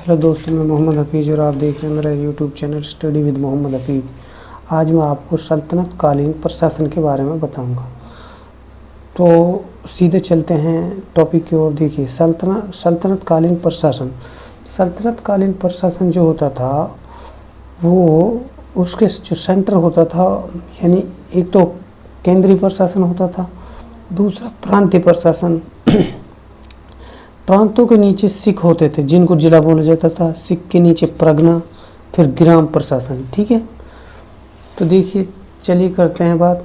Hello दोस्तों, मैं मोहम्मद हफीज़ और आप देख रहे हैं मेरा YouTube channel study with Mohammad Hafeez. आज मैं आपको सल्तनत कालीन प्रशासन के बारे में बताऊंगा। तो सीधे चलते हैं टॉपिक की ओर। देखिए, सल्तनत कालीन प्रशासन। सल्तनत कालीन प्रशासन जो होता था वो उसके जो सेंटर होता था, यानी एक तो केंद्रीय प्रशासन होता था, दूसरा प्रांतीय प्रशासन। प्रांतों के नीचे सिख होते थे जिनको जिला बोला जाता था, सिख के नीचे परगना, फिर ग्राम प्रशासन। ठीक है, तो देखिए चलिए करते हैं बात।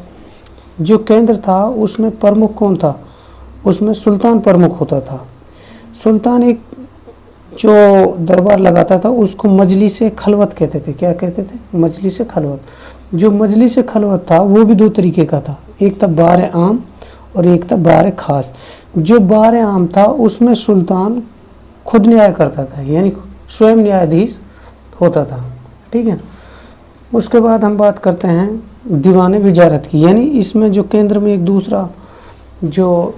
जो केंद्र था उसमें प्रमुख कौन था? उसमें सुल्तान प्रमुख होता था। सुल्तान एक जो दरबार लगाता था उसको मजलिस खलवत कहते थे। क्या कहते थे? मजलिस खलवत। जो मजलिस खलवत था वो भी दो तरीके का था, एक था बार आम और एक था बार खास। जो बार आम था उसमें सुल्तान खुद न्याय करता था, यानी स्वयं न्यायाधीश होता था। ठीक है, उसके बाद हम बात करते हैं दीवान विजारत की, यानी इसमें जो केंद्र में एक दूसरा जो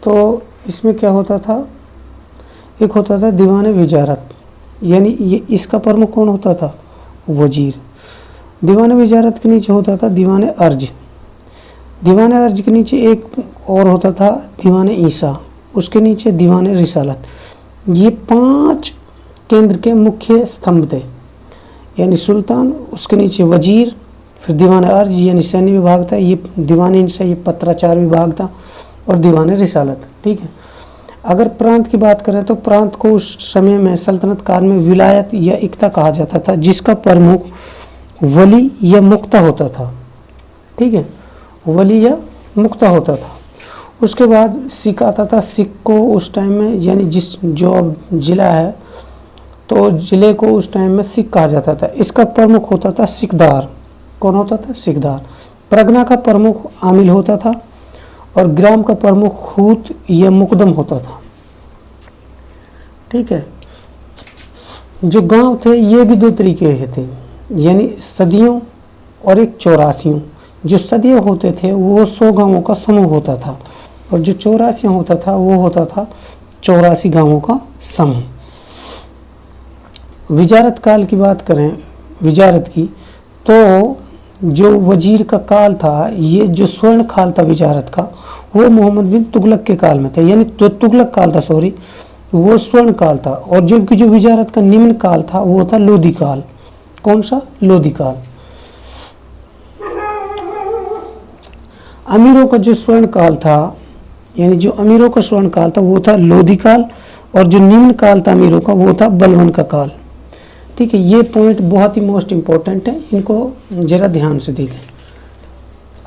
तो इसमें क्या होता था, एक होता था दीवान विजारत, यानी ये इसका प्रमुख कौन होता था? वजीर। दीवान विजारत के नीचे होता था दीवान अर्ज। दीवान अर्ज के नीचे एक और होता था दीवान ईसा, उसके नीचे दीवान रिसालत। ये 5 केंद्र के मुख्य स्तंभ थे, यानी सुल्तान, उसके नीचे वजीर, फिर दीवान अर्ज यानी सैन्य विभाग था, ये दीवान ईसा ये पत्राचार विभाग था, और दीवान रिसालत। ठीक है, अगर प्रांत की बात करें तो प्रांत को उस समय में सल्तनत काल में विलायत या इक्ता कहा जाता था, जिसका प्रमुख वली या मुक्ता होता था। ठीक है, वली या मुक्ता होता था। उसके बाद सिख आता था। सिख को उस टाइम में, यानी जो अब जिला है तो जिले को उस टाइम में सिख कहा जाता था। इसका प्रमुख होता था सिकदार। कौन होता था? सिकदार। परगना का प्रमुख आमिल होता था और ग्राम का प्रमुख खूत या मुकदम होता था। ठीक है, जो गांव थे ये भी दो तरीके के थे, यानी सदियों और एक चौरासियों। जो सदियों होते थे वो 100 गांवों का समूह होता था, और जो चौरासियों होता था वो होता था 84 गांवों का समूह। विजारत काल की बात करें, विजारत की, तो जो वजीर का काल था, ये जो स्वर्ण काल था विजारत का, वो मोहम्मद बिन तुगलक के काल में था, यानी जो तुगलक काल था, सॉरी, वो स्वर्ण काल था। और जबकि जो विजारत का निम्न काल था वो था लोधी काल। कौन सा? लोधी काल। अमीरों का जो स्वर्ण काल था, यानी जो अमीरों का स्वर्ण काल था वो था लोधी काल, और जो निम्न काल था अमीरों का वो था बलवन का काल। ठीक है, ये पॉइंट बहुत ही मोस्ट इम्पोर्टेंट है, इनको जरा ध्यान से देखें।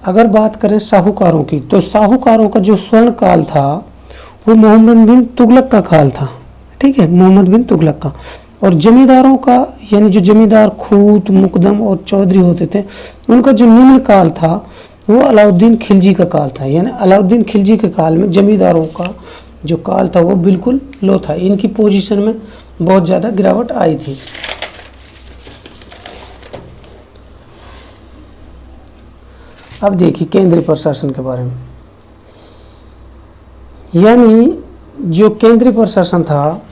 अगर बात करें साहूकारों की, तो साहूकारों का जो स्वर्ण काल था वो मोहम्मद बिन तुगलक का काल था। ठीक है, मोहम्मद बिन तुगलक का। और जमींदारों का, यानी जो जमींदार खूत, मुकदम और चौधरी होते थे, उनका जो निम्न काल था वो अलाउद्दीन खिलजी का काल था। यानी अलाउद्दीन खिलजी के काल में जमींदारों का जो काल था वो बिल्कुल लो था, इनकी पोजीशन में बहुत ज़्यादा गिरावट आई थी। अब देखिए केंद्रीय प्रशासन के बारे में, यानी जो केंद्रीय प्रशासन था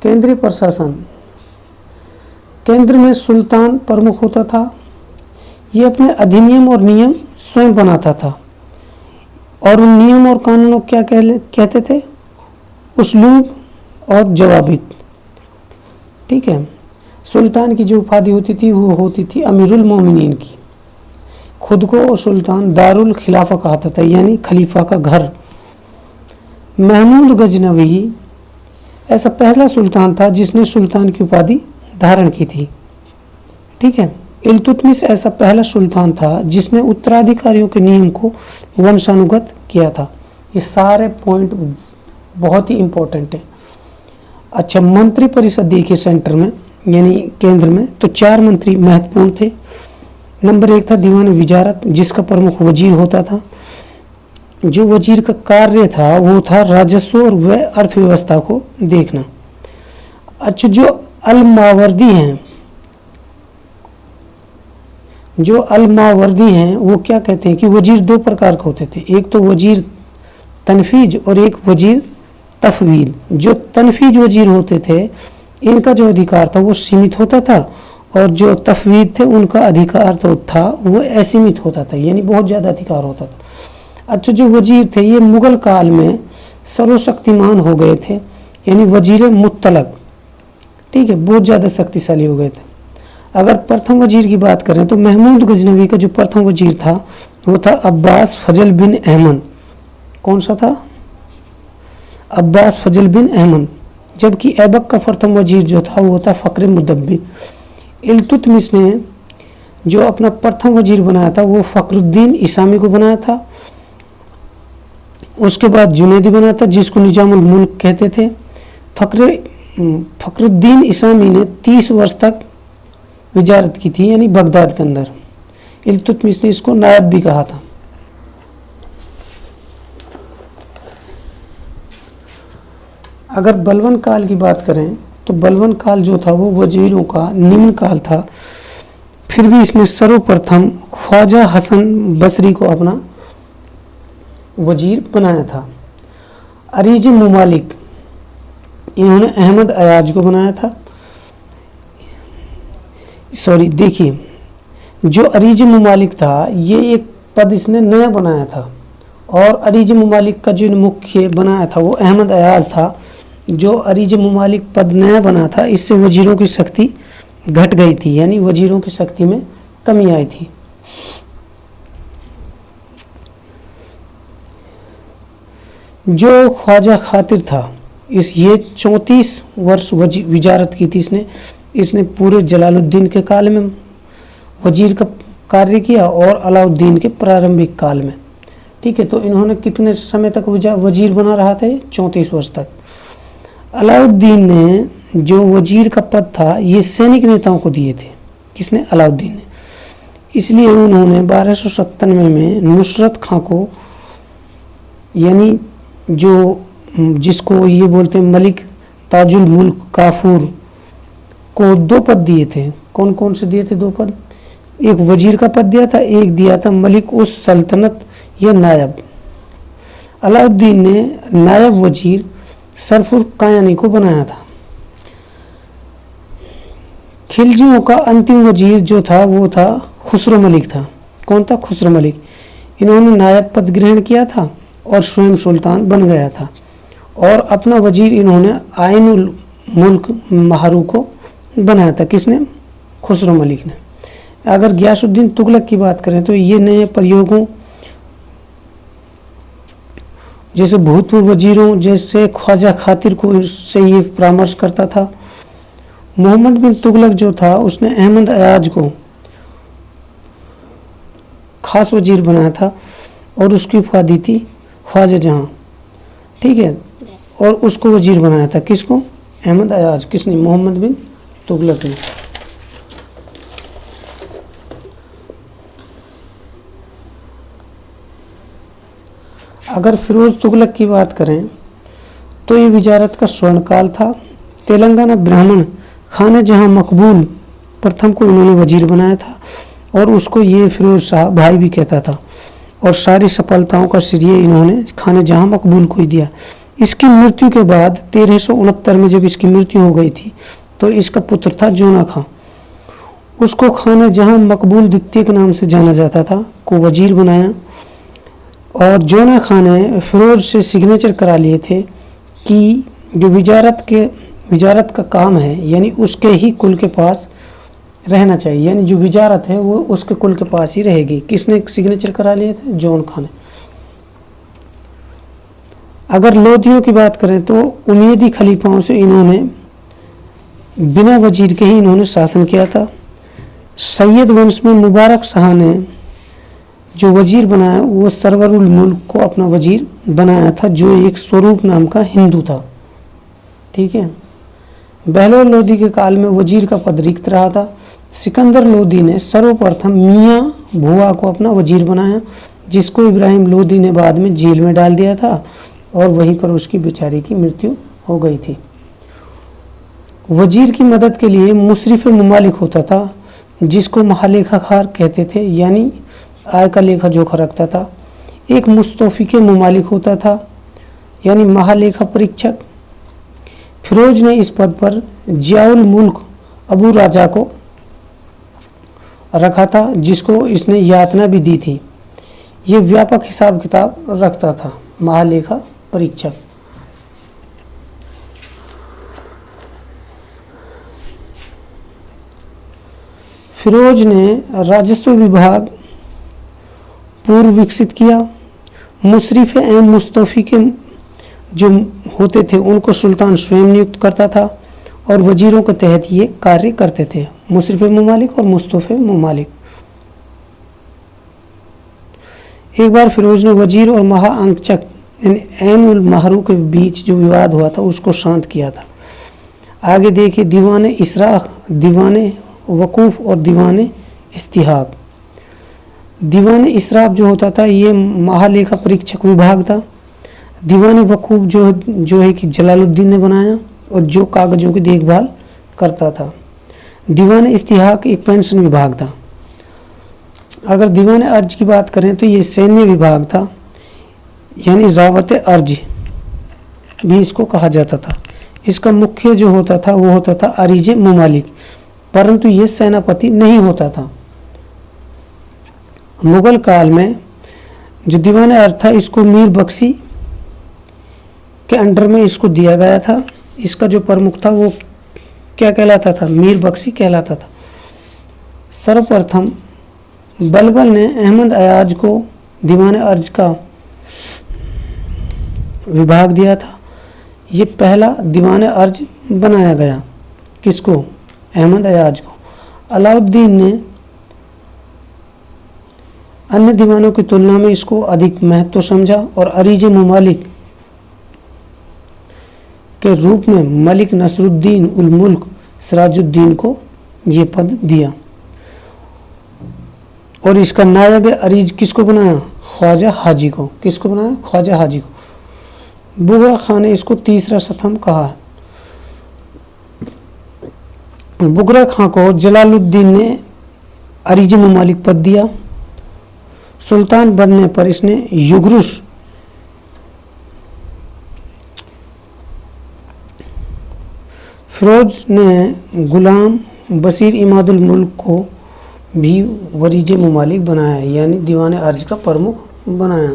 केंद्रीय प्रशासन, केंद्र में सुल्तान प्रमुख होता था। ये अपने अधिनियम और नियम स्वयं बनाता था, और उन नियम और कानूनों क्या कहते थे? उसलूब और जवाबित। ठीक है, सुल्तान की जो उपाधि होती थी वो होती थी अमीरुल मोमिनीन की। खुद को सुल्तान दारुल खिलाफा कहता था, यानी खलीफा का घर। महमूद गजनवी ऐसा पहला सुल्तान था जिसने सुल्तान की उपाधि धारण की थी। ठीक है, इल्तुतमिश ऐसा पहला सुल्तान था जिसने उत्तराधिकारियों के नियम को वंशानुगत किया था। ये सारे पॉइंट बहुत ही इम्पोर्टेंट है। अच्छा, मंत्री परिषद देखिए सेंटर में, यानी केंद्र में, तो 4 मंत्री महत्वपूर्ण थे। नंबर 1 था दीवान विजारत, जिसका प्रमुख वजीर होता था। जो वजीर का कार्य था वो था राजस्व और वह अर्थव्यवस्था को देखना। अच्छा, जो अल-मावर्दी हैं, जो अल-मावर्दी हैं वो क्या कहते हैं कि वजीर 2 प्रकार के होते थे, एक तो वजीर तनफीज और एक वजीर तफवीद। जो तनफीज वजीर होते थे इनका जो अधिकार था वो सीमित होता था, और जो तफवीद थे उनका अधिकार तो था वो असीमित होता था, यानी बहुत ज़्यादा अधिकार होता था। अच्छा, जो वजीर थे ये मुग़ल काल में सर्वशक्तिमान हो गए थे, यानी वजीर मुत्तलक, ठीक है, बहुत ज़्यादा शक्तिशाली हो गए थे। अगर प्रथम वजीर की बात करें तो महमूद गजनवी का जो प्रथम वजीर था वो था अब्बास फजल बिन अहमद। कौन सा था? अब्बास फजल बिन अहमद। जबकि ऐबक का प्रथम वजीर जो था वो था फ़क्र मुदब्बिर। इल्तुतमिश ने जो अपना प्रथम वजीर बनाया था वो फ़खरुद्दीन इसामी को बनाया था। उसके बाद जुनैदी बनाया था, जिसको निजामुल मुल्क कहते थे। फ़खरुद्दीन इसामी ने 30 वर्ष तक विजारत की थी, यानी बगदाद के अंदर। इल्तुतमिश ने इसको नायब भी कहा था। अगर बलवन काल की बात करें तो बलवन काल जो था वो वजीरों का निम्न काल था, फिर भी इसमें सर्वप्रथम ख्वाजा हसन बसरी को अपना वजीर बनाया था। अरीज मुमालिक, इन्होंने अहमद अयाज को बनाया था। सॉरी, देखिए, जो अरीज मुमालिक था ये एक पद इसने नया बनाया था, और अरीज मुमालिक का जो मुख्य बनाया था वो अहमद अयाज था। जो अरीज मुमालिक पद नया बना था इससे वजीरों की शक्ति घट गई थी, यानी वजीरों की शक्ति में कमी आई थी। जो ख्वाजा खातिर था ये 34 वर्ष विजारत की थी इसने पूरे जलालुद्दीन के काल में वजीर का कार्य किया और अलाउद्दीन के प्रारंभिक काल में, ठीक है। तो इन्होंने कितने समय तक वजीर बना रहा था? 34 वर्ष तक। अलाउद्दीन ने जो वजीर का पद था ये सैनिक नेताओं को दिए थे। किसने? अलाउद्दीन ने। इसलिए उन्होंने 1297 में नुसरत खां को, यानी जो जिसको ये बोलते हैं मलिक ताजुल मुल्क काफूर को 2 पद दिए थे। कौन कौन से दिए थे? 2 पद। एक वजीर का पद दिया था, एक दिया था मलिक उस सल्तनत या नायब। अलाउद्दीन ने नायब वजीर सरफुर कायानी को बनाया था। खिलजियों का अंतिम वजीर जो था वो था खुसरो मलिक था। कौन था? खुसरो मलिक। इन्होंने नायब पद ग्रहण किया था और स्वयं सुल्तान बन गया था, और अपना वजीर इन्होंने आइनुल मुल्क महारू को बनाया था। किसने? खुसरो मलिक ने। अगर गियासुद्दीन तुगलक की बात करें तो ये नए प्रयोगों जैसे भूतपूर्व वजीरों जैसे ख्वाजा खातिर को से ये परामर्श करता था। मोहम्मद बिन तुगलक जो था उसने अहमद अयाज को खास वजीर बनाया था और उसकी उपाधि दी थी ख्वाजा जहां, ठीक है, और उसको वजीर बनाया था। किसको? अहमद अयाज। किसने? मोहम्मद बिन तुगलक ने। अगर फिरोज तुगलक की बात करें तो ये विजारत का स्वर्णकाल था। तेलंगाना ब्राह्मण खान जहां मकबूल प्रथम को इन्होंने वजीर बनाया था, और उसको ये फिरोज शाह भाई भी कहता था, और सारी सफलताओं का श्रेय इन्होंने खान जहां मकबूल को ही दिया। इसकी मृत्यु के बाद 1369 में जब इसकी मृत्यु हो गई थी तो इसका पुत्र था जोना खां। उसको खान जहां मकबूल द्वितीय के नाम से जाना जाता था को वजीर बनाया, और जोना खान ने फिरोज से सिग्नेचर करा लिए थे कि जो विजारत का काम है यानी उसके ही कुल के पास रहना चाहिए, यानी जो विजारत है वो उसके कुल के पास ही रहेगी। किसने सिग्नेचर करा लिए थे? जोन खान ने। अगर लोधियों की बात करें तो उमैयदी खलीफाओं से इन्होंने बिना वजीर के ही इन्होंने शासन किया था। सैयद वंश में मुबारक शाह ने जो वजीर बनाया वो सरवरुल मुल्क को अपना वजीर बनाया था, जो एक स्वरूप नाम का हिंदू था, ठीक है। बहलोल लोधी के काल में वजीर का पद रिक्त रहा था। सिकंदर लोदी ने सर्वप्रथम मियाँ भुआ को अपना वजीर बनाया, जिसको इब्राहिम लोदी ने बाद में जेल में डाल दिया था और वहीं पर उसकी बेचारी की मृत्यु हो गई थी। वजीर की मदद के लिए मुशरिफ ममालिक होता था, जिसको महालेखाकार कहते थे, यानी आय का लेखा जोखा रखता था। एक मुस्तौफिक ममालिक होता था, यानी महालेखा परीक्षक। फिरोज ने इस पद पर जियाउल मुल्क अबू राजा को रखा था, जिसको इसने यातना भी दी थी। ये व्यापक हिसाब किताब रखता था, महालेखा परीक्षक। फिरोज ने राजस्व विभाग पूर्व विकसित किया। मुशरिफ एवं मुस्तौफी के जो होते थे उनको सुल्तान स्वयं नियुक्त करता था और वजीरों के तहत ये कार्य करते थे, मुशरिफ ममालिक और मुस्तौफे ममालिक। एक बार फिरोज ने वजीर और महाअंकचक यानी ऐन उल महरू के बीच जो विवाद हुआ था उसको शांत किया था। आगे देखिए, दीवान इसराख, दीवान वकूफ़ और दीवान इस्तिहाक। दीवान इसराफ जो होता था ये महालेखा परीक्षक विभाग था। दीवान वकूफ़ जो है कि जलालुद्दीन ने बनाया और जो कागज़ों की देखभाल करता था। दीवान इस्तिहाक एक पेंशन विभाग था। अगर दीवान अर्ज की बात करें तो ये सैन्य विभाग था, यानी रावत अर्ज भी इसको कहा जाता था। इसका मुख्य जो होता था वो होता था अरीज ममालिक, परंतु ये सेनापति नहीं होता था। मुगल काल में जो दीवान अर्ज था इसको मीर बख्शी के अंडर में इसको दिया गया था। इसका जो प्रमुख था वो क्या कहलाता था? मीर बख्शी कहलाता था। सर्वप्रथम बलबल ने अहमद अयाज को दीवान अर्ज का विभाग दिया था। ये पहला दीवान अर्ज बनाया गया। किसको? अहमद अयाज को। अलाउद्दीन ने अन्य दीवानों की तुलना में इसको अधिक महत्व समझा और अरीज ममालिक के रूप में मलिक नसरुद्दीन उल मुल्क सिराजुद्दीन को ये पद दिया। और इसका नायब अरीज किसको बनाया? ख्वाजा हाजी को। किसको बनाया? ख्वाजा हाजी को। बुगरा खां ने इसको तीसरा स्तंभ कहा है। बुगरा खां को जलालुद्दीन ने अरीज ममालिक पद दिया। सुल्तान बनने पर इसने युगरुस फिरोज ने गुलाम बशीर इमादुल मुल्क को भी वरीज ममालिक बनाया, यानी दीवान अर्ज का प्रमुख बनाया।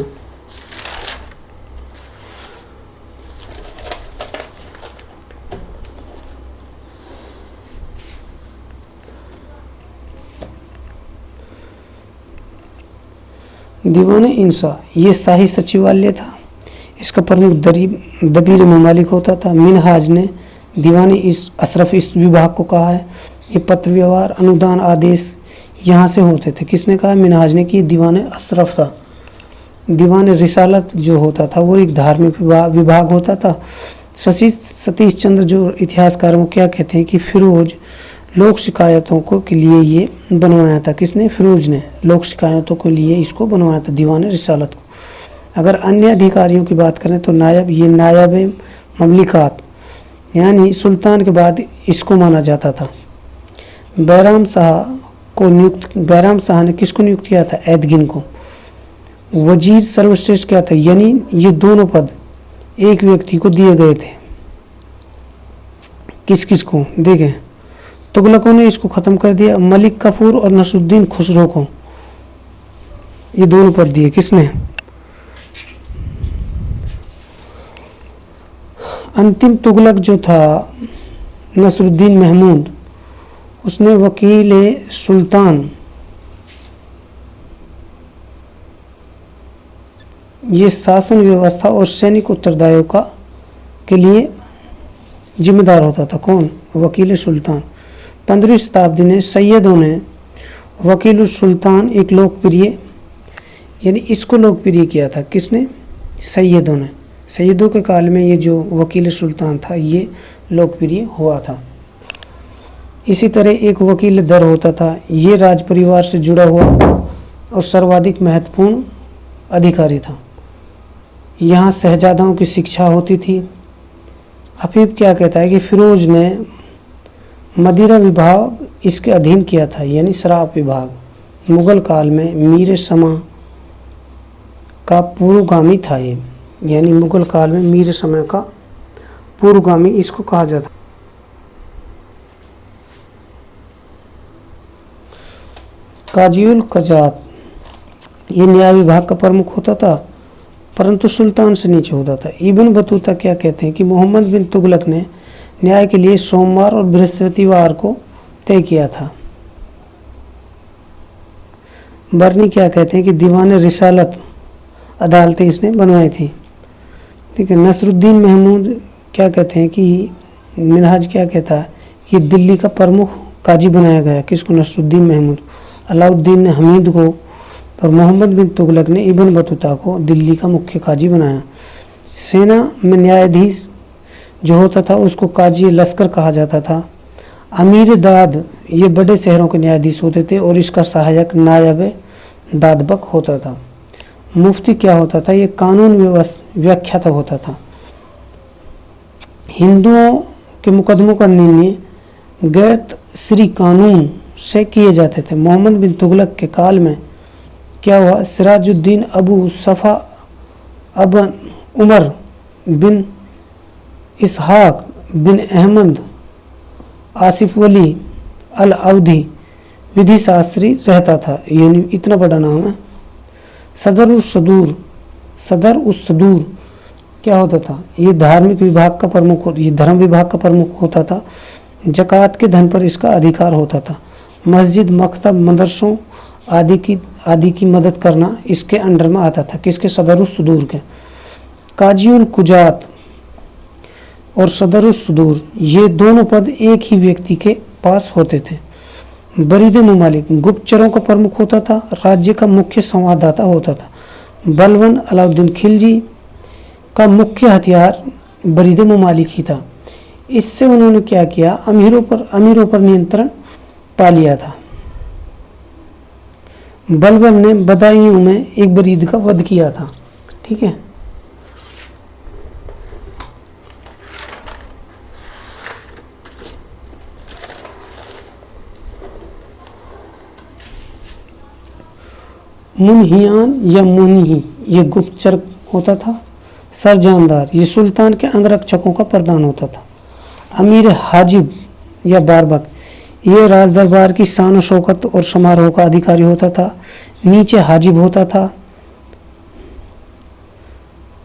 दीवान इंसा ये शाही सचिवालय था। इसका प्रमुख दबीर ममालिक होता था। मिनहाज ने दीवान इस अशरफ इस विभाग को कहा है। ये पत्र व्यवहार अनुदान आदेश यहाँ से होते थे। किसने कहा? मिनहाज ने कि दीवान अशरफ था। दीवान रिसालत जो होता था वो एक धार्मिक विभाग होता था। सतीश चंद्र जो इतिहासकार वो क्या कहते हैं कि फिरोज लोक शिकायतों को के लिए ये बनवाया था। किसने? फिरोज ने लोक शिकायतों के लिए इसको बनवाया था, दीवान रिसालत को। अगर अन्य अधिकारियों की बात करें तो नायब, ये नायब ममलिकात यानी सुल्तान के बाद इसको माना जाता था। बैराम शाह ने किसको नियुक्त किया था? ऐदगिन को। वजीर सर्वश्रेष्ठ क्या था? यानी ये दोनों पद एक व्यक्ति को दिए गए थे। किस किस को? देखें, तुगलकों ने इसको खत्म कर दिया। मलिक कफूर और नसरुद्दीन खुसरो को ये दोनों पद दिए। किसने? अंतिम तुगलक जो था नसरुद्दीन महमूद, उसने वकील सुल्तान ये शासन व्यवस्था और सैनिक उत्तरदायियों का के लिए जिम्मेदार होता था। कौन? वकील सुल्तान। 15वीं शताब्दी में सैयदों ने वकील सुल्तान एक लोकप्रिय यानी इसको लोकप्रिय किया था। किसने? सैयदों ने। सैयदों के काल में ये जो वकील सुल्तान था ये लोकप्रिय हुआ था। इसी तरह एक वकील दर होता था। ये राज परिवार से जुड़ा हुआ और सर्वाधिक महत्वपूर्ण अधिकारी था। यहाँ शहजादाओं की शिक्षा होती थी। हफीफ क्या कहता है कि फिरोज ने मदिरा विभाग इसके अधीन किया था, यानी शराब विभाग। मुगल काल में मीर समा का पूर्वगामी था ये, यानी मुगल काल में मीर समय का पूर्वगामी इसको कहा जाता। काजीउल कजात ये न्याय विभाग का प्रमुख होता था, परंतु सुल्तान से नीचे होता था। इब्न बतूता क्या कहते हैं कि मोहम्मद बिन तुगलक ने न्याय के लिए सोमवार और बृहस्पतिवार को तय किया था। बर्नी क्या कहते हैं कि दीवान रिसालत अदालतें इसने बनवाई थी। ठीक है। नसरुद्दीन महमूद क्या कहते हैं कि मिनहाज क्या कहता है कि दिल्ली का प्रमुख काजी बनाया गया। किसको? नसरुद्दीन महमूद। अलाउद्दीन ने हमीद को और मोहम्मद बिन तुगलक ने इब्न बतूता को दिल्ली का मुख्य काजी बनाया। सेना में न्यायाधीश जो होता था उसको काजी लश्कर कहा जाता था। अमीर दाद ये बड़े शहरों के न्यायाधीश होते थे और इसका सहायक नायब दादबक होता था। मुफ्ती क्या होता था? ये कानून व्याख्याता होता था। हिंदुओं के मुकदमों का निर्णय गैर श्री कानून से किए जाते थे। मोहम्मद बिन तुगलक के काल में क्या हुआ? सिराजुद्दीन अबू सफ़ा अबन उमर बिन इसहाक बिन अहमद आसिफ वली अल अवधी विधि शास्त्री रहता था। यानी इतना बड़ा नाम है। सदर उस सदूर क्या होता था? ये धार्मिक विभाग का प्रमुख, ये धर्म विभाग का प्रमुख होता था। जकात के धन पर इसका अधिकार होता था। मस्जिद, मकतब, मदरसों आदि की मदद करना इसके अंडर में आता था। किसके? सदरुल सुदूर के। काजीउल कुजात और सदरुल सुदूर ये दोनों पद एक ही व्यक्ति के पास होते थे। बरीद ममालिक गुप्तचरों का प्रमुख होता था। राज्य का मुख्य संवाददाता होता था। बलवन अलाउद्दीन खिलजी का मुख्य हथियार बरीद ममालिक ही था। इससे उन्होंने क्या किया? अमीरों पर नियंत्रण पा लिया था। बलबन ने बदायूं में एक बरीद का वध किया था। ठीक है। मुनहियान या मुनही ये गुप्तचर होता था। सरजानदार ये सुल्तान के अंगरक्षकों का प्रधान होता था। अमीर हाजिब या बारबक ये राज दरबार की शान शौकत और समारोह का अधिकारी होता था। नीचे हाजिब होता था।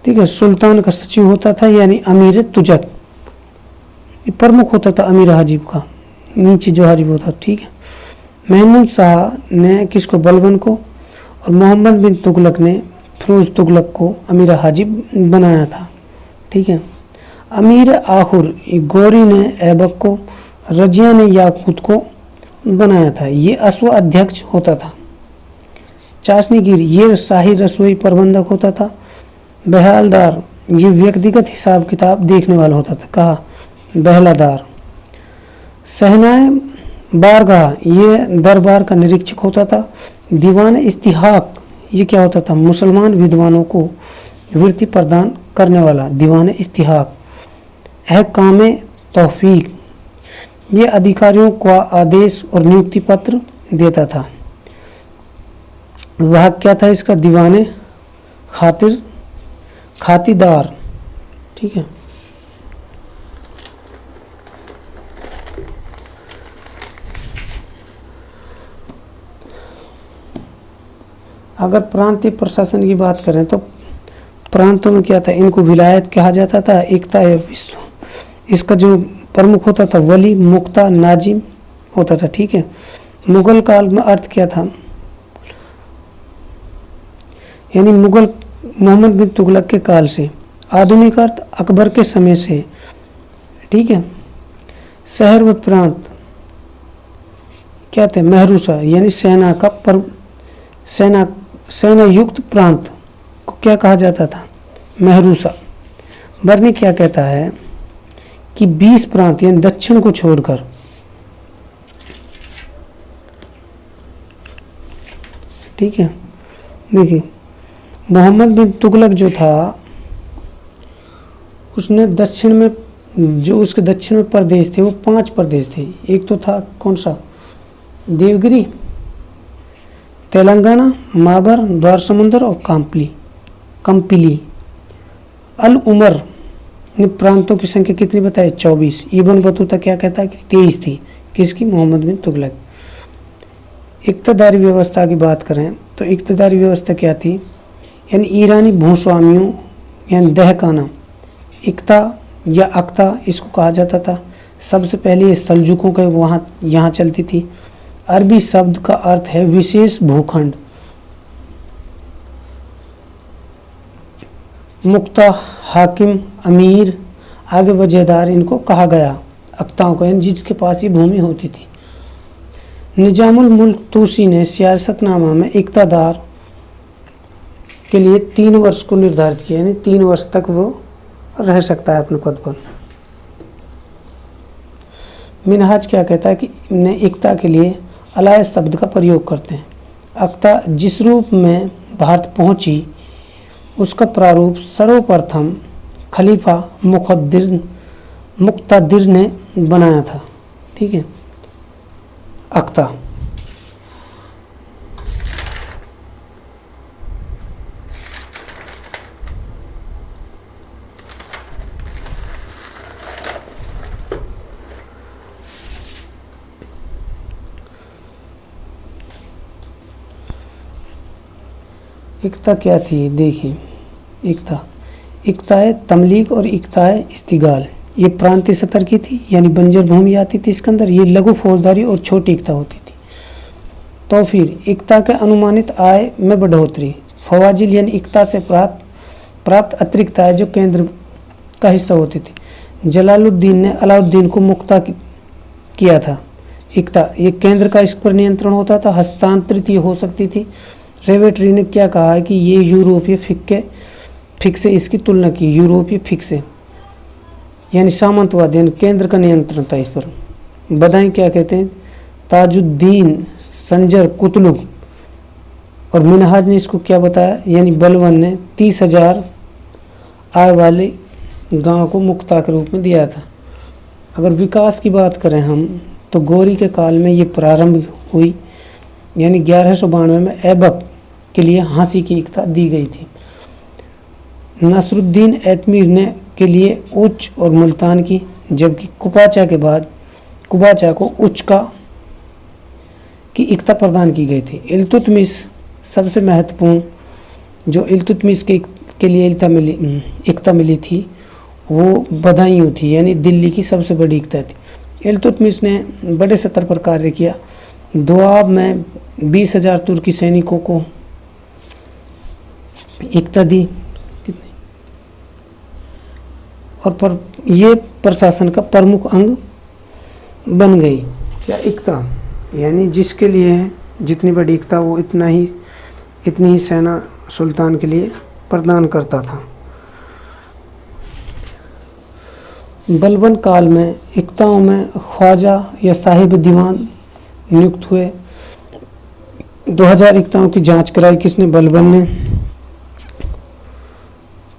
ठीक है। सुल्तान का सचिव होता था, यानी अमीर तुजक ये प्रमुख होता था अमीर हाजिब का। नीचे जो हाजिब होता। ठीक है। महमूद शाह ने किसको? बलबन को। और मोहम्मद बिन तुगलक ने फिरोज तुगलक को अमीर हाजिब बनाया था। ठीक है। अमीर आखुर गौरी ने ऐबक को, रजिया ने याकूत को बनाया था। ये अश्व अध्यक्ष होता था। चाशनीगिर ये शाही रसोई प्रबंधक होता था। बहलदार ये व्यक्तिगत हिसाब किताब देखने वाला होता था। कहा? बहलादार। सहनाए बारगाह ये दरबार का निरीक्षक होता था। दीवान इस्तिहाक ये क्या होता था? मुसलमान विद्वानों को वृत्ति प्रदान करने वाला दीवान इस्तिहाक। अहकाम तौफीक ये अधिकारियों को आदेश और नियुक्ति पत्र देता था। वह क्या था इसका? दीवान खातिरदार। ठीक है। अगर प्रांतीय प्रशासन की बात करें तो प्रांतों में क्या था? इनको विलायत कहा जाता था। एकता या विश्व इसका जो प्रमुख होता था वली, मुक्ता, नाजिम होता था। ठीक है। मुगल काल में अर्थ क्या था? यानी मुगल मोहम्मद बिन तुगलक के काल से। आधुनिक अर्थ अकबर के समय से। ठीक है। शहर व प्रांत क्या थे? महरूसा यानी सेना का सेना युक्त प्रांत को क्या कहा जाता था? महरूसा। बर्नी क्या कहता है कि 20 प्रांत यानी दक्षिण को छोड़कर ठीक है। देखिए मोहम्मद बिन तुगलक जो था उसने दक्षिण में, जो उसके दक्षिण में प्रदेश थे वो 5 प्रदेश थे। एक तो था कौन सा, देवगिरी, तेलंगाना, माबर, द्वार समुंदर और कंपिली। अल उमर ने प्रांतों की संख्या कितनी बताई, 24। इब्न बतूता क्या कहता है कि 23 थी। किसकी, मोहम्मद बिन तुगलक। इक्तदारी व्यवस्था की बात करें तो इक्तदारी व्यवस्था क्या थी, यानी ईरानी भूस्वामियों यानी दहकाना, इक्ता या अक्ता इसको कहा जाता था। सबसे पहले ये सल्जुकों के यहाँ चलती थी। अरबी शब्द का अर्थ है विशेष भूखंड। मुक्ता, हाकिम, अमीर, आगे वजहदार इनको कहा गया, अक्ताओं को, यानी जिसके पास ये भूमि होती थी। निजामुल मुल्क तूसी ने सियासतनामा में इक्तदार के लिए 3 वर्ष को निर्धारित किया, यानी 3 वर्ष तक वो रह सकता है अपने पद पर। मिनहाज क्या कहता है कि ने इक्ता के लिए अलाय शब्द का प्रयोग करते हैं। अक्ता जिस रूप में भारत पहुंची उसका प्रारूप सर्वप्रथम खलीफा मुक्तादिर ने बनाया था, ठीक है, अक्ता। इक्ता क्या थी, देखिए इक्ताए तमलीक और इक्ताए इस्तिगाल ये प्रांतीय सतर की थी, यानी बंजर भूमि आती थी इसके अंदर। ये लघु फौजदारी और छोटी इक्ता होती थी। तो फिर इक्ता के अनुमानित आय में बढ़ोतरी, फवाजिल यानी इक्ता से प्राप्त अतिरिक्त आय जो केंद्र का हिस्सा होती थी। जलालुद्दीन ने अलाउद्दीन को मुक्ता किया था। इक्ता ये केंद्र का इस पर नियंत्रण होता था, हस्तांतरित ये हो सकती थी। रेवेटरी ने क्या कहा है कि ये यूरोपीय फिक से इसकी तुलना की, यूरोपीय फिक से यानी सामंतवाद, यानी केंद्र का नियंत्रण था इस पर। बदाई क्या कहते हैं, ताजुद्दीन, संजर, कुतलुग और मिनहाज ने इसको क्या बताया, यानी बलवन ने 30,000 आय वाले गांव को मुक्ता के रूप में दिया था। अगर विकास की बात करें हम तो गौरी के काल में ये प्रारंभ हुई, यानी 1192 में ऐबक के लिए हाँसी की इक्ता दी गई थी। नसरुद्दीन ऐतमीर ने के लिए उच्च और मुल्तान की, जबकि कुपाचा के बाद कुबाचा को उच्च की इक्ता प्रदान की गई थी। इल्तुतमिश सबसे महत्वपूर्ण जो इल्तुतमिश के लिए इक्ता मिली थी वो बदायूं थी, यानी दिल्ली की सबसे बड़ी इक्ता थी। इल्तुतमिश ने बड़े स्तर पर कार्य किया। दोआब में 20,000 तुर्की सैनिकों को इक्ता दी और ये प्रशासन का प्रमुख अंग बन गई। क्या इक्ता, यानी जिसके लिए जितनी बड़ी इक्ता वो इतनी ही सेना सुल्तान के लिए प्रदान करता था। बलबन काल में इक्ताओं में ख्वाजा या साहिब दीवान नियुक्त हुए। 2000 इक्ताओं की जांच कराई किसने, बलबन ने।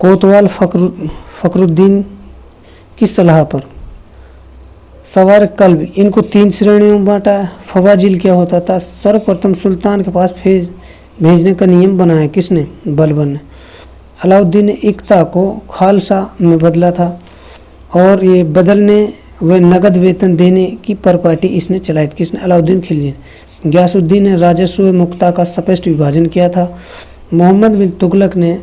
कोतवाल फखरुद्दीन की सलाह पर। सवार कल्ब इनको 3 श्रेणियों में बांटा। फवाजिल क्या होता था, सर्वप्रथम सुल्तान के पास भेजने का नियम बनाया किसने, बलबन ने। अलाउद्दीन ने इक्ता को खालसा में बदला था और ये बदलने व नगद वेतन देने की परपाटी इसने चलाई थी किसने, अलाउद्दीन खिलजी ने। गयासुद्दीन ने राजस्व मुक्ता का स्पष्ट विभाजन किया था। मोहम्मद बिन तुगलक ने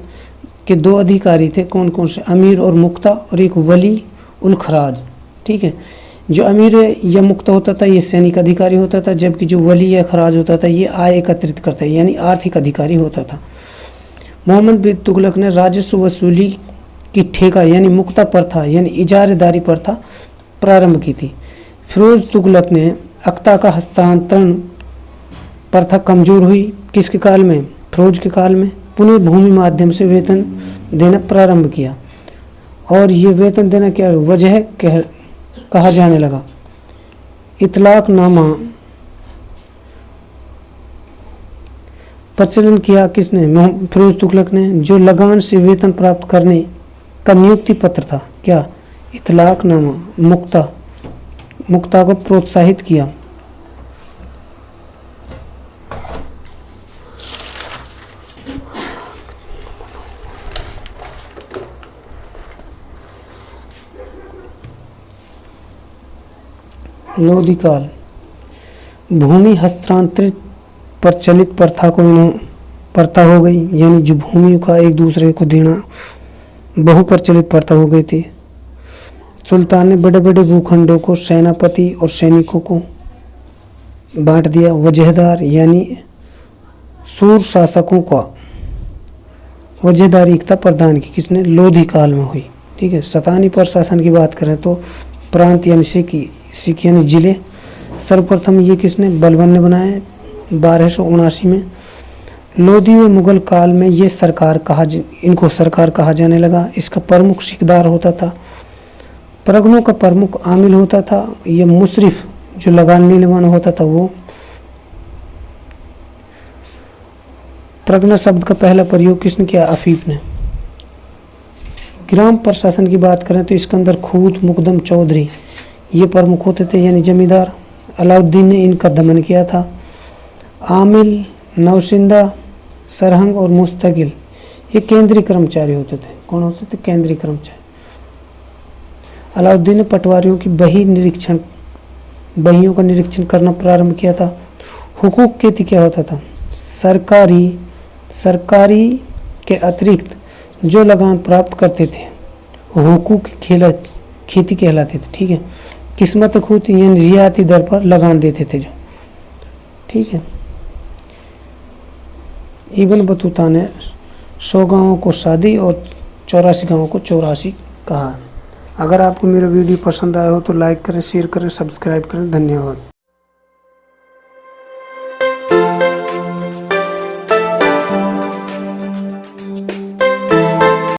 के 2 अधिकारी थे, कौन कौन से, अमीर और मुक्ता, और एक वली उल खराज, ठीक है। जो अमीर या मुक्ता होता था ये सैनिक अधिकारी होता था, जबकि जो वली या खराज होता था ये आय एकत्रित करता है, यानी आर्थिक अधिकारी होता था। मोहम्मद बिन तुगलक ने राजस्व वसूली की ठेका यानी मुक्ता प्रथा यानी इजारेदारी प्रथा प्रारंभ की थी। फिरोज तुगलक ने अक्ता का हस्तांतरण प्रथा कमजोर हुई किसके काल में, फिरोज के काल में। पुनः भूमि माध्यम से वेतन देना प्रारंभ किया और ये वेतन देना क्या वजह कहा जाने लगा। इतलाकनामा प्रचलन किया किसने? फिरोज तुगलक ने। जो लगान से वेतन प्राप्त करने का नियुक्ति पत्र था, क्या? इतलाकनामा। मुक्ता को प्रोत्साहित किया। लोधी काल, भूमि हस्तांतरित प्रचलित प्रथा हो गई, यानी जो भूमि का एक दूसरे को देना बहुप्रचलित प्रथा हो गई थी। सुल्तान ने बड़े बड़े भूखंडों को सेनापति और सैनिकों को बांट दिया। वजहदार यानी सूर शासकों का वजहदारी एकता प्रदान की किसने? लोधी काल में हुई। ठीक है। सतानी प्रशासन की बात करें तो प्रांत यानी सिख यानी जिले सर्वप्रथम ये किसने? बलबन ने बनाए 1279 में। लोधी व मुगल काल में ये इनको सरकार कहा जाने लगा। इसका प्रमुख सिकदार होता था, परगनों का प्रमुख आमिल होता था। ये मुशरिफ जो लगान नीलवान होता था वो। परगना शब्द का पहला प्रयोग किसने किया? अफीफ ने। ग्राम प्रशासन की बात करें तो इसके अंदर खूत, मुकदम, चौधरी ये प्रमुख होते थे, यानी जमींदार। अलाउद्दीन ने इनका दमन किया था। आमिल, नौशिंदा, सरहंग और मुस्तकिल ये केंद्रीय कर्मचारी होते थे। कौन होते थे? केंद्रीय कर्मचारी। अलाउद्दीन ने पटवारियों की बहियों का निरीक्षण करना प्रारंभ किया था। हुकूक खेती क्या होता था? सरकारी के अतिरिक्त जो लगान प्राप्त करते थे हुकूक खेती कहलाते थे। ठीक है। किस्मत खूत यानी रियायती दर पर लगान देते थे जो। ठीक है। इब्न बतूता ने 100 गांवों को शादी और 84 गांवों को 84 कहा। अगर आपको मेरा वीडियो पसंद आया हो तो लाइक करें, शेयर करें, सब्सक्राइब करें। धन्यवाद।